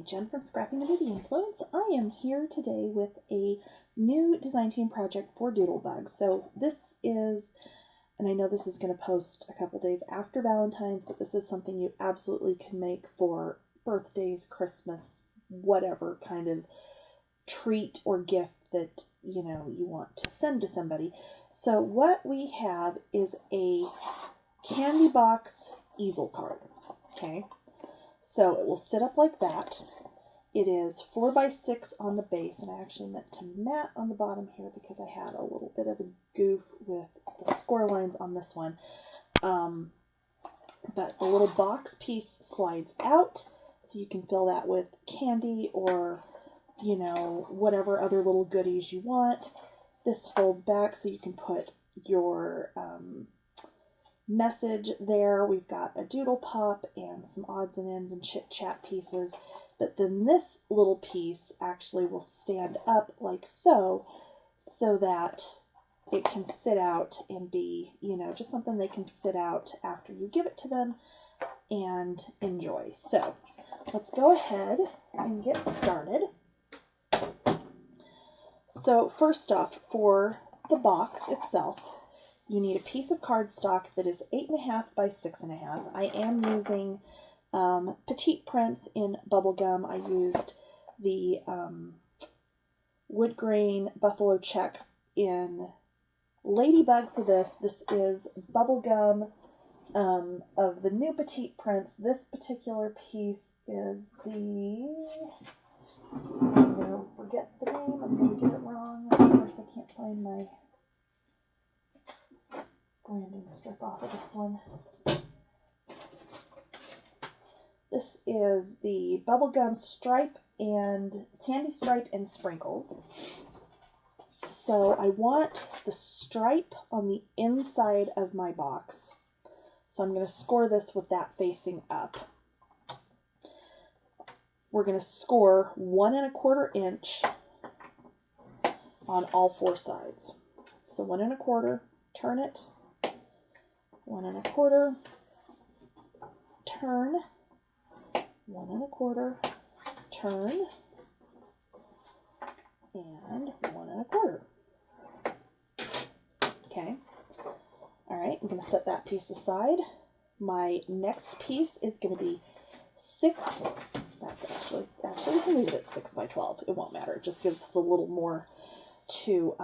Jen from Scrapping the Baby Influence. I am here today with a new design team project for Doodelbug. So this is, and I know this is going to post a couple days after Valentine's, but this is something you absolutely can make for birthdays, Christmas, whatever kind of treat or gift that you want to send to somebody. So what we have is a candy box easel card. Okay. So it will sit up like that. It is 4 by 6 on the base, and I actually meant to mat on the bottom here because I had a little bit of a goof with the score lines on this one. But the little box piece slides out, so you can fill that with candy or, whatever other little goodies you want. This folds back so you can put your message there. We've got a doodle pop and some odds and ends and chit chat pieces, but then this little piece actually will stand up like so that it can sit out and be, just something they can sit out after you give it to them and enjoy. So let's go ahead and get started. So first off, for the box itself, you need a piece of cardstock that is 8.5 by 6.5. I am using petite prints in bubblegum. I used the wood grain buffalo check in Ladybug for this. This is bubblegum of the new petite prints. This particular piece is the, I'm going to forget the name, I'm going to get it wrong. Of course I can't find my branding strip off of this one. This is the bubblegum stripe and candy stripe and sprinkles. So I want the stripe on the inside of my box. So I'm going to score this with that facing up. We're going to score 1 1/4 inch on all 4 sides. So 1 1/4, turn it. 1 1/4, turn, 1 1/4, turn, and 1 1/4. Okay. All right, I'm going to set that piece aside. My next piece is going to be 6. That's actually we can leave it at 6 by 12. It won't matter. It just gives us a little more to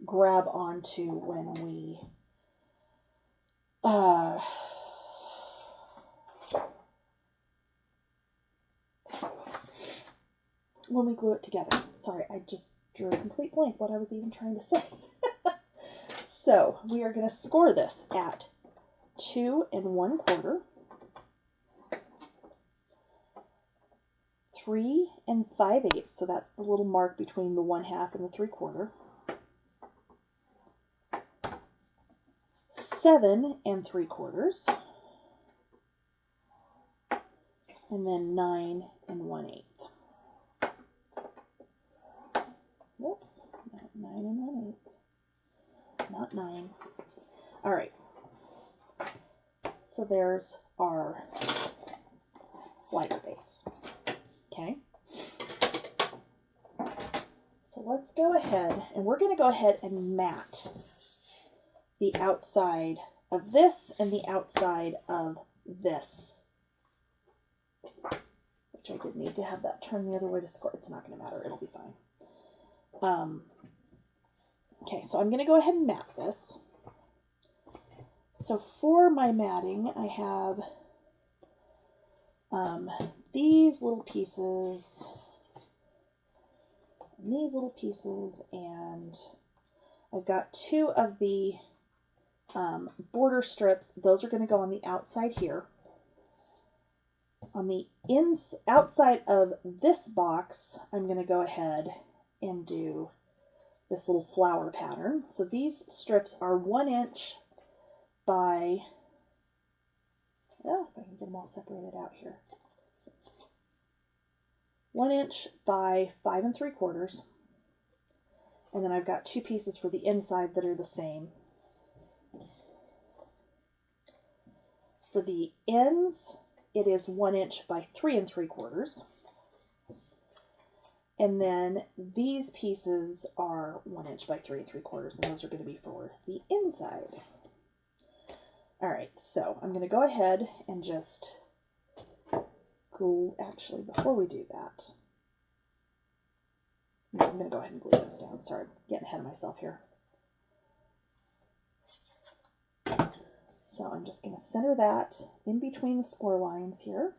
grab onto when we glue it together. Sorry, I just drew a complete blank what I was even trying to say. So we are going to score this at 2 1/4, 3 5/8. So that's the little mark between the 1/2 and the 3/4. 7 3/4, and then 9 1/8. Whoops, not 9 1/8, not 9. All right, so there's our slider base. Okay, so let's go ahead, and we're going to go ahead and mat the outside of this and the outside of this, which I did need to have that turn the other way to score. It's not going to matter. It'll be fine. Okay, so I'm going to go ahead and mat this. So for my matting, I have these little pieces, and these little pieces, and I've got 2 of the border strips. Those are going to go on the outside here. On the outside of this box, I'm going to go ahead and do this little flower pattern. So these strips are 1 inch by, well, if I can get them all separated out here, 1 inch by 5 3/4. And then I've got 2 pieces for the inside that are the same. For the ends, it is 1 inch by 3 3/4. And then these pieces are 1 inch by 3 3/4, and those are going to be for the inside. All right, so I'm going to go ahead and just glue, actually, before we do that, I'm going to go ahead and glue those down. Sorry, I'm getting ahead of myself here. So I'm just going to center that in between the score lines here.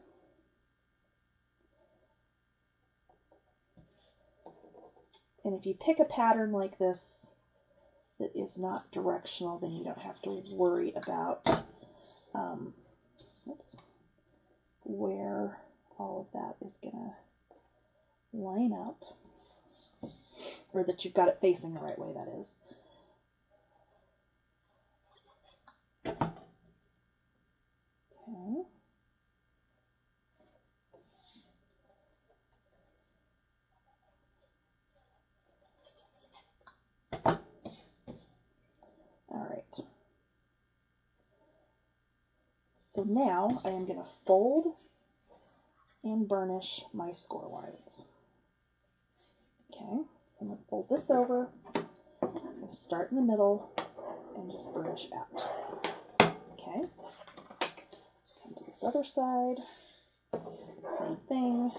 And if you pick a pattern like this that is not directional, then you don't have to worry about where all of that is going to line up, or that you've got it facing the right way, that is. Okay. All right. So now I am going to fold and burnish my score lines. Okay, so I'm going to fold this over, I'm going to start in the middle and just burnish out. Okay, come to this other side, same thing,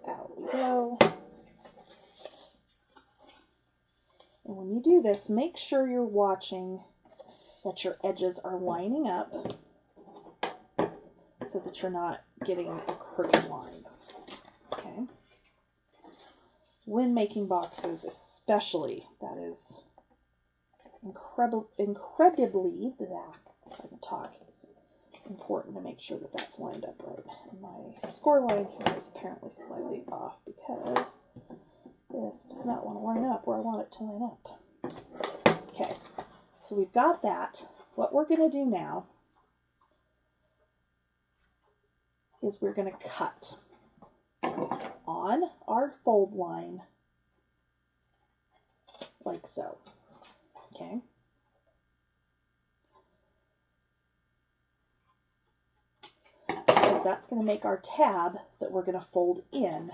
out we go. And when you do this, make sure you're watching that your edges are lining up so that you're not getting a crooked line. Okay. When making boxes, especially, that is incredibly, if I can talk, important to make sure that that's lined up right. And my score line here is apparently slightly off because this does not want to line up where I want it to line up. Okay, so we've got that. What we're going to do now is we're going to cut on our fold line like so. Okay. Because that's going to make our tab that we're going to fold in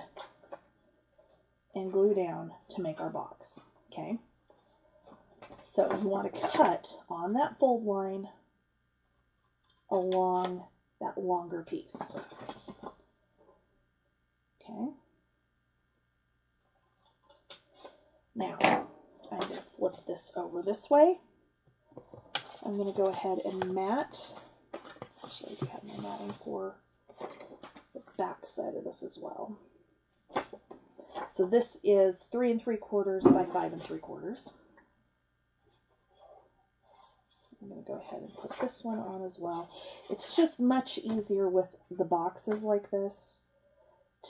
and glue down to make our box. Okay. So you want to cut on that fold line along that longer piece. Okay. Now, I'm going to flip this over this way. I'm going to go ahead and mat. Actually, I do have my matting for the back side of this as well. So this is 3 3/4 by 5 3/4. I'm going to go ahead and put this one on as well. It's just much easier with the boxes like this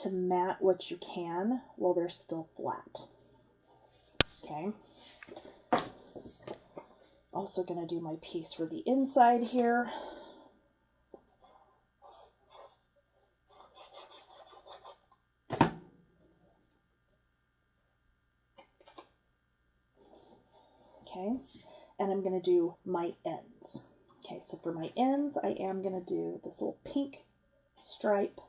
to mat what you can while they're still flat. Okay. Also going to do my piece for the inside here. Okay. And I'm going to do my ends. Okay, so for my ends, I am going to do this little pink stripe.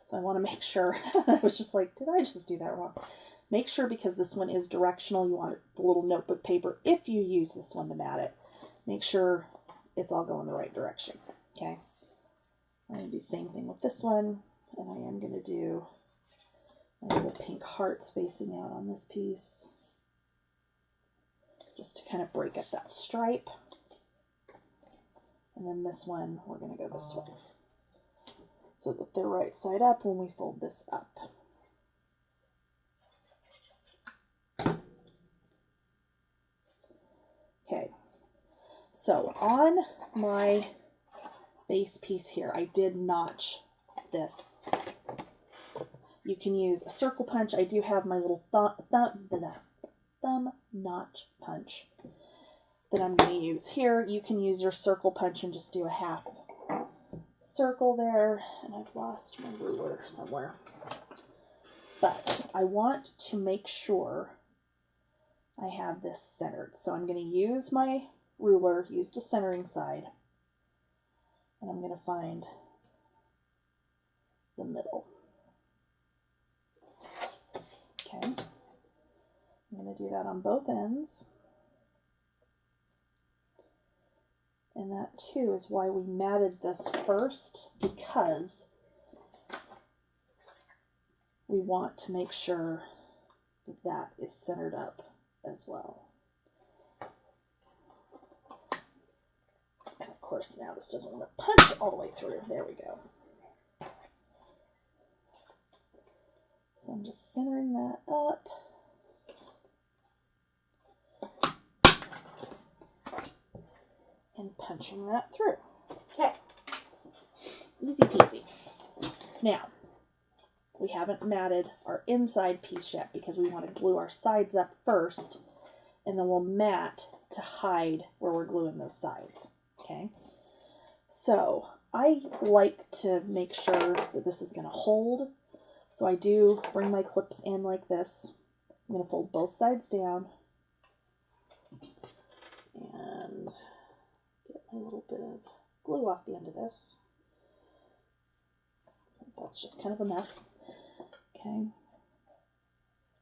So I want to make sure, I was just like, did I just do that wrong? Make sure, because this one is directional, you want the little notebook paper, if you use this one to mat it, make sure it's all going the right direction. Okay, I'm going to do the same thing with this one, and I am going to do my little pink hearts facing out on this piece, just to kind of break up that stripe. And then this one, we're going to go this way, so that they're right side up when we fold this up. Okay, so on my base piece here, I did notch this. You can use a circle punch. I do have my little thumb notch punch that I'm going to use here. You can use your circle punch and just do a half circle there. And I've lost my ruler somewhere. But I want to make sure I have this centered. So I'm going to use my ruler, use the centering side, and I'm going to find the middle. Okay, I'm going to do that on both ends. And that too is why we matted this first, because we want to make sure that that is centered up as well. And of course now this doesn't want to punch all the way through. There we go. So I'm just centering that up. And punching that through. Okay. Easy peasy. Now, we haven't matted our inside piece yet because we want to glue our sides up first, and then we'll mat to hide where we're gluing those sides. Okay. So I like to make sure that this is going to hold. So I do bring my clips in like this. I'm going to fold both sides down and get a little bit of glue off the end of this, since that's just kind of a mess. Okay,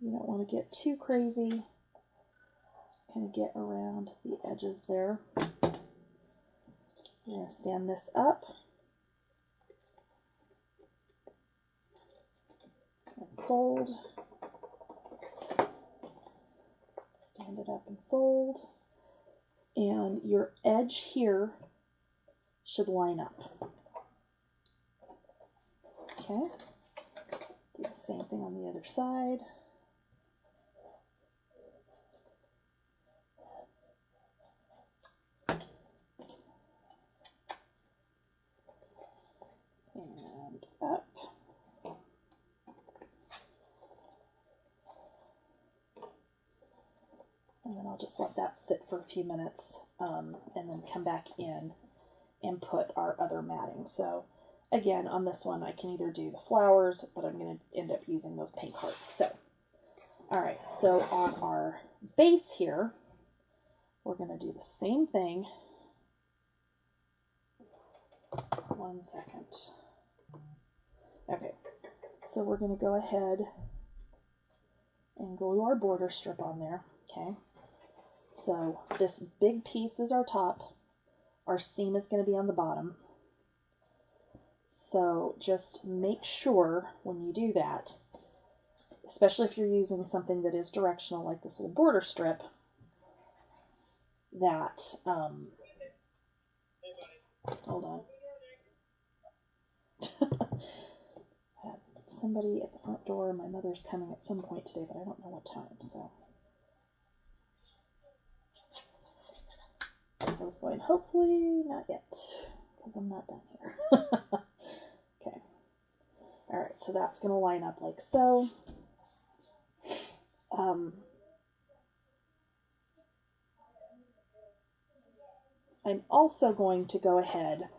you don't want to get too crazy, just kind of get around the edges there. We're going to stand this up and fold, stand it up and fold. And your edge here should line up. Okay, do the same thing on the other side. And up. And then I'll just let that sit for a few minutes and then come back in and put our other matting. So again, on this one, I can either do the flowers, but I'm going to end up using those pink hearts. So, all right, so on our base here, we're going to do the same thing. 1 second. Okay, so we're going to go ahead and glue our border strip on there. Okay. So this big piece is our top. Our seam is going to be on the bottom. So just make sure when you do that, especially if you're using something that is directional like this little border strip, that, hold on. I had somebody at the front door. My mother's coming at some point today, but I don't know what time, so. I was going, hopefully not yet, because I'm not done here. Okay. All right, so that's going to line up like so. I'm also going to go ahead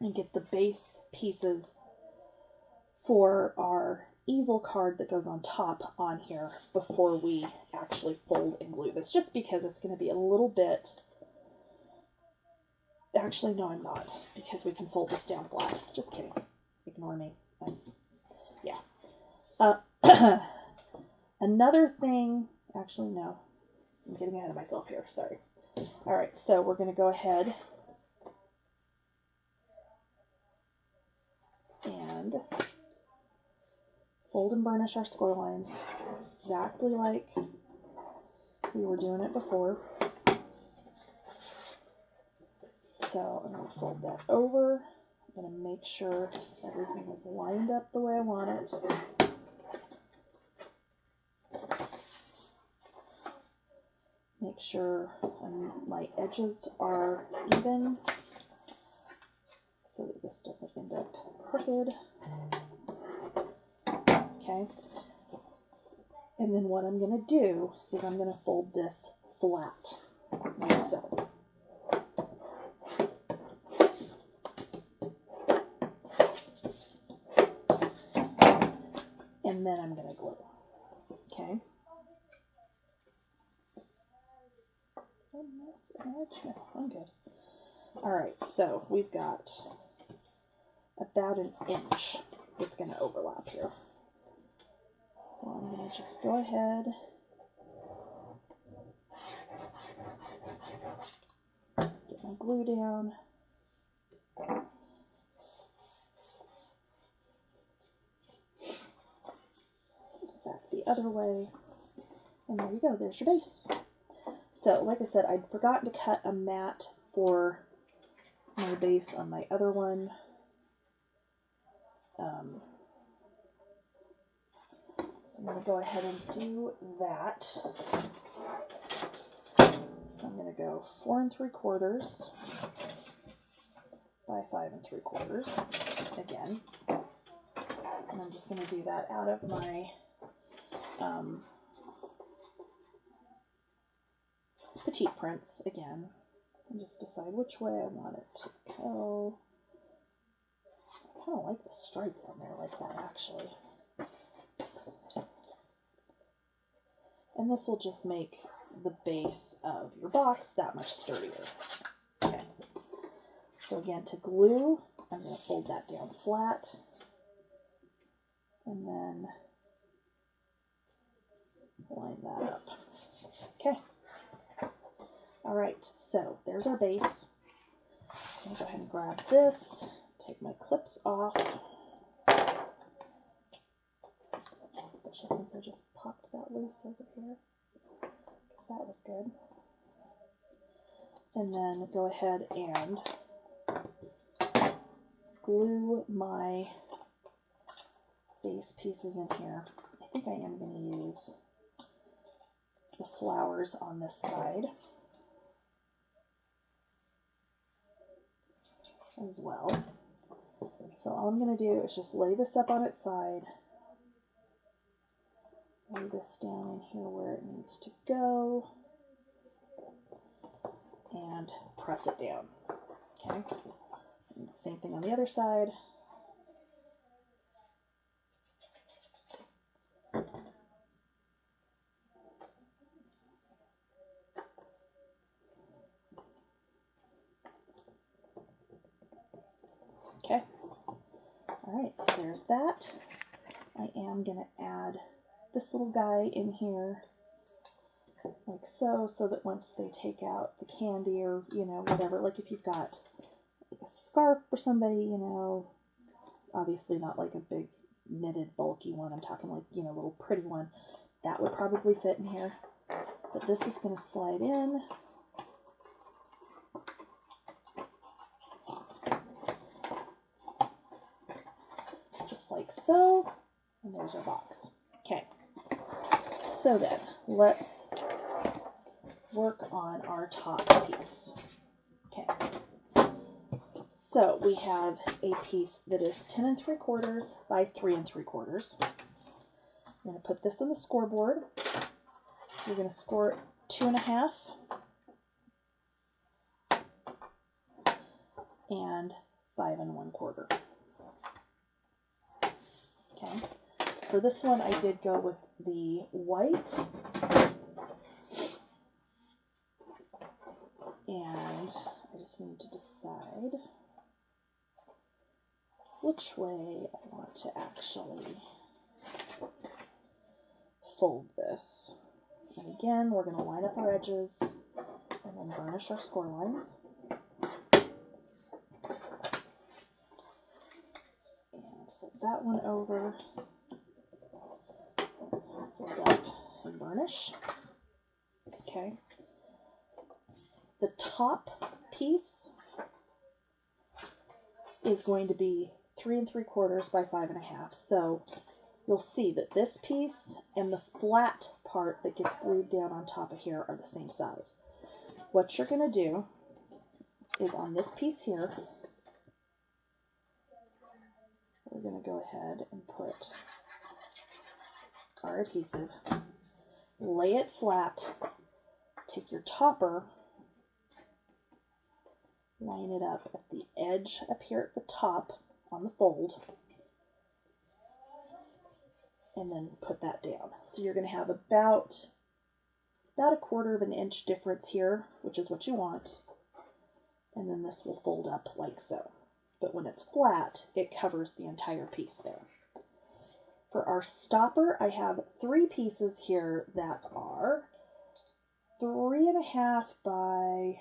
and get the base pieces for our easel card that goes on top on here before we actually fold and glue this, just because it's going to be a little bit. Actually, no, I'm not, because we can fold this down flat. Just kidding. Ignore me. Yeah. Another thing, actually, no. I'm getting ahead of myself here. Sorry. All right, so we're going to go ahead and fold and burnish our score lines exactly like we were doing it before. So I'm going to fold that over. I'm going to make sure everything is lined up the way I want it. Make sure my edges are even so that this doesn't end up crooked. Okay. And then what I'm going to do is I'm going to fold this flat, like so. And then I'm going to glue. Okay. Edge? No, I'm good. All right, so we've got about an inch that's going to overlap here. So I'm going to just go ahead get my glue down. Back the other way. And there you go, there's your base. So, like I said, I'd forgotten to cut a mat for my base on my other one. So I'm going to go ahead and do that. So I'm going to go 4 3/4 by 5 3/4 again. And I'm just going to do that out of my petite prints again. And just decide which way I want it to go. I kind of like the stripes on there like that, actually. And this will just make the base of your box that much sturdier. Okay. So again, to glue, I'm going to fold that down flat. And then line that up. Okay. All right, so there's our base. I'm going to go ahead and grab this, take my clips off, especially since I just popped that loose over here. That was good. And then go ahead and glue my base pieces in here. I think I am going to use the flowers on this side as well. So all I'm going to do is just lay this up on its side, lay this down in here where it needs to go, and press it down. Okay, and same thing on the other side. Okay, all right, so there's that. I am going to add this little guy in here like so, so that once they take out the candy or, you know, whatever, like if you've got like a scarf for somebody, you know, obviously not like a big knitted bulky one, I'm talking like, you know, a little pretty one, that would probably fit in here. But this is going to slide in. Just like so, and there's our box. Okay, so then let's work on our top piece. Okay, so we have a piece that is 10 3/4 by 3 3/4. I'm going to put this on the scoreboard. You're going to score it 2.5 and 5 1/4. Okay, for this one I did go with the white, and I just need to decide which way I want to actually fold this. And again, we're going to line up our edges and then burnish our score lines. And fold that one over, fold up and burnish. Okay. The top piece is going to be 3 3/4 by 5 1/2. So you'll see that this piece and the flat part that gets glued down on top of here are the same size. What you're going to do is on this piece here, we're going to go ahead and put our adhesive, lay it flat, take your topper, line it up at the edge up here at the top on the fold, and then put that down. So you're going to have about 1/4 of an inch difference here, which is what you want. And then this will fold up like so. But when it's flat, it covers the entire piece there. For our stopper, I have 3 pieces here that are 3.5 by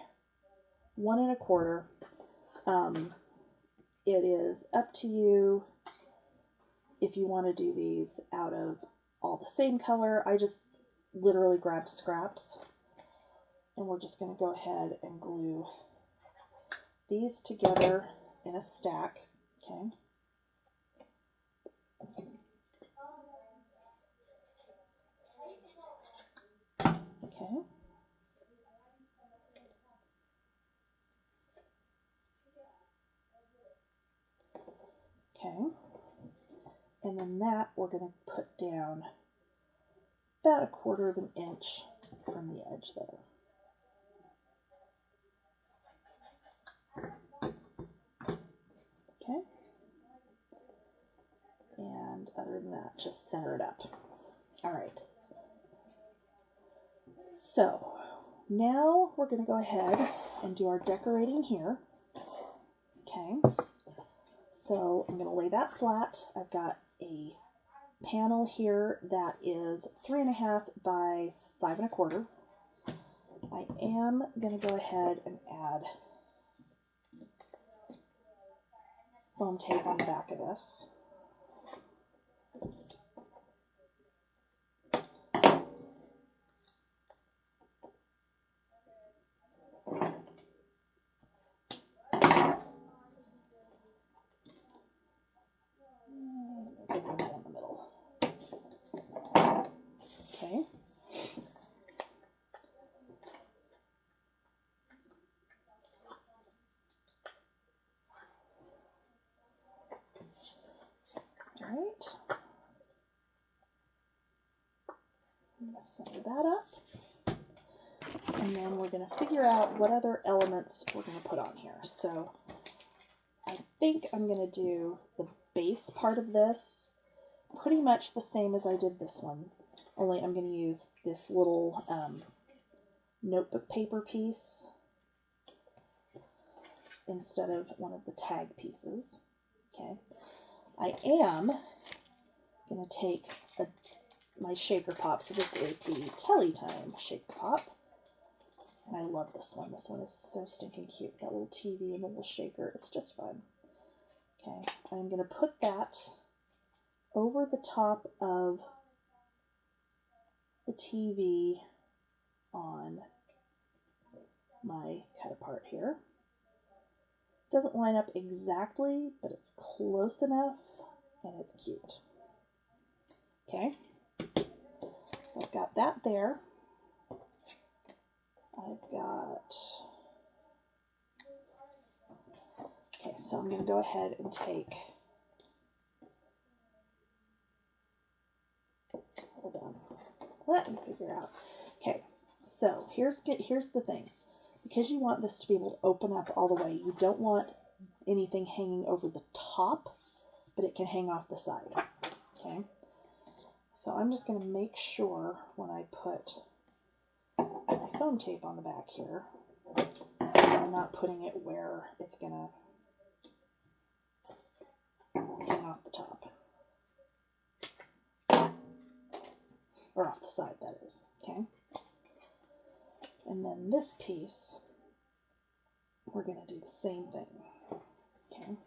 1 1/4. It is up to you if you want to do these out of all the same color. I just literally grabbed scraps, and we're just going to go ahead and glue these together in a stack. Okay. Okay. Okay. And then that we're going to put down about 1/4 of an inch from the edge there. Okay. And other than that, just center it up. All right. So now we're going to go ahead and do our decorating here. Okay. So I'm going to lay that flat. I've got a panel here that is 3.5 by 5 1/4. I am going to go ahead and add foam tape on the back of this. Get one in the middle. Okay. All right. I'm going to center that up. And then we're going to figure out what other elements we're going to put on here. So I think I'm going to do the base part of this pretty much the same as I did this one, only I'm going to use this little notebook paper piece instead of one of the tag pieces. Okay, I am going to take my shaker pop. So this is the Teletime shaker pop. And I love this one. This one is so stinking cute. That little TV and the little shaker. It's just fun. Okay, I'm going to put that over the top of the TV on my cut apart here. Doesn't line up exactly, but it's close enough and it's cute. Okay, so I've got that there. I've got, okay, so I'm going to go ahead and take, hold on, let me figure out. Okay, so here's the thing. Because you want this to be able to open up all the way, you don't want anything hanging over the top, but it can hang off the side. Okay, so I'm just going to make sure when I put my foam tape on the back here, I'm not putting it where it's going to hang off the top. Or off the side, that is. Okay. And then this piece, we're going to do the same thing. Okay.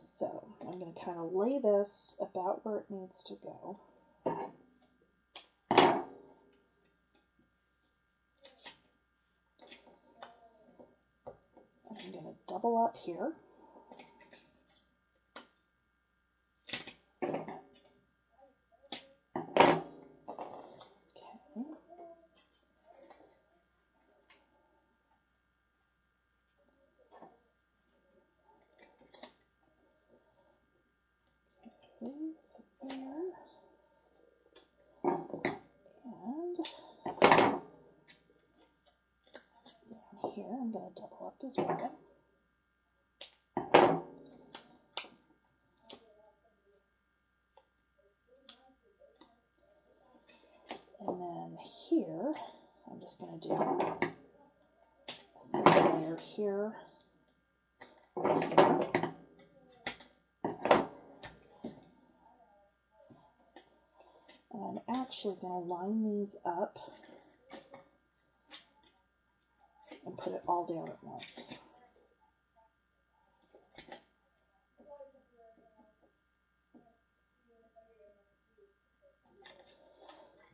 So I'm going to kind of lay this about where it needs to go. I'm going to double up here. So there, and down here I'm going to double up as well. And then here I'm just going to do some layer here. And I'm actually going to line these up and put it all down at once.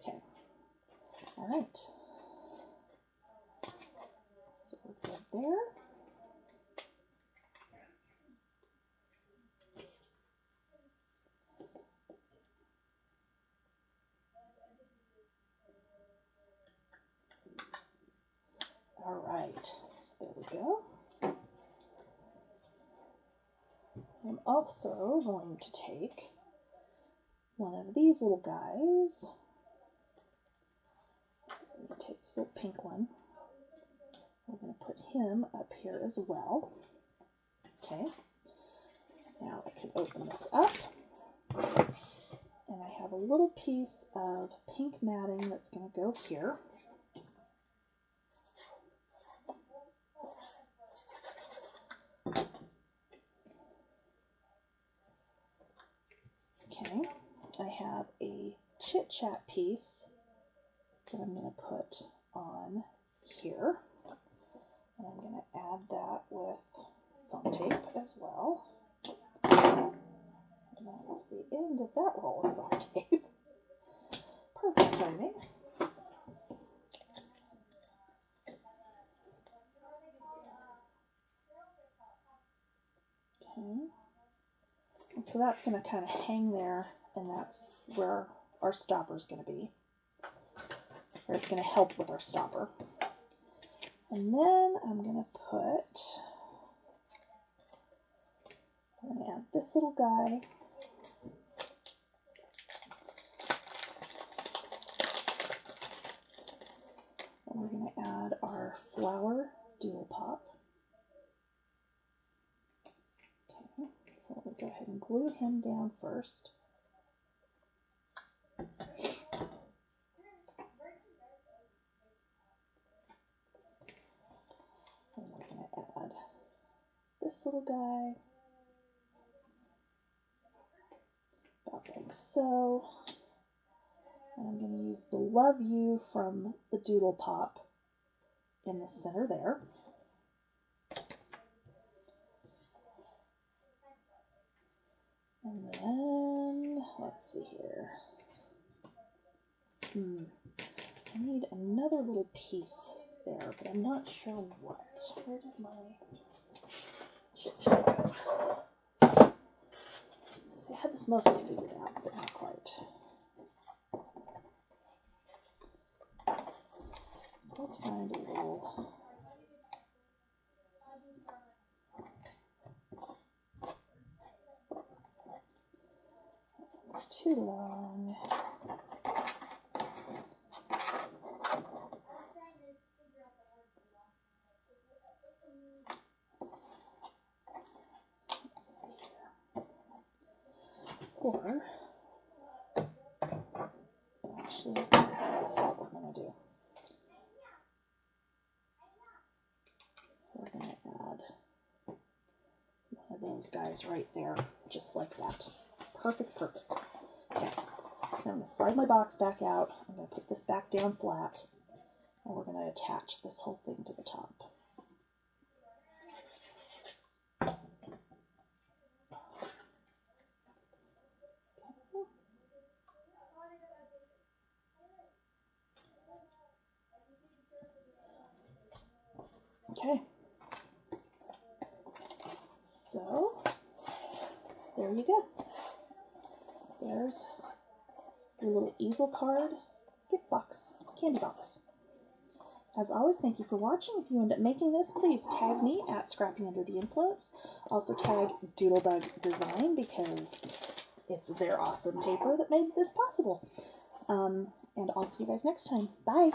Okay. All right. So we're good there. All right, so there we go. I'm also going to take one of these little guys. I'm going to take this little pink one. We're going to put him up here as well. Okay, now I can open this up. And I have a little piece of pink matting that's going to go here. Okay, I have a Chit Chat piece that I'm going to put on here. And I'm going to add that with foam tape as well. And that is the end of that roll of foam tape. Perfect timing. Okay. And so that's going to kind of hang there, and that's where our stopper is going to be. Or it's going to help with our stopper. And then I'm going to add this little guy. And we're going to add our flower doodle pop. Okay, so let me go ahead and glue him down first. And we're going to add this little guy. About like so. And I'm going to use the Love You from the Doodle Pop in the center there. And then, let's see here. I need another little piece there, but I'm not sure what. Where did my Chit Chat go? See, I had this mostly figured out, but not quite. Let's find a little. It's too long. Let's see here. Or, actually, that's what we're going to do. We're going to add one of those guys right there, just like that. Perfect, perfect. Okay, so I'm going to slide my box back out. I'm going to put this back down flat, and we're going to attach this whole thing to the top. Okay, so there you go. There's your little easel card gift box, candy box. As always, thank you for watching. If you end up making this, please tag me at Scrappy Under the Influence. Also tag Doodelbug Design because it's their awesome paper that made this possible. And I'll see you guys next time. Bye!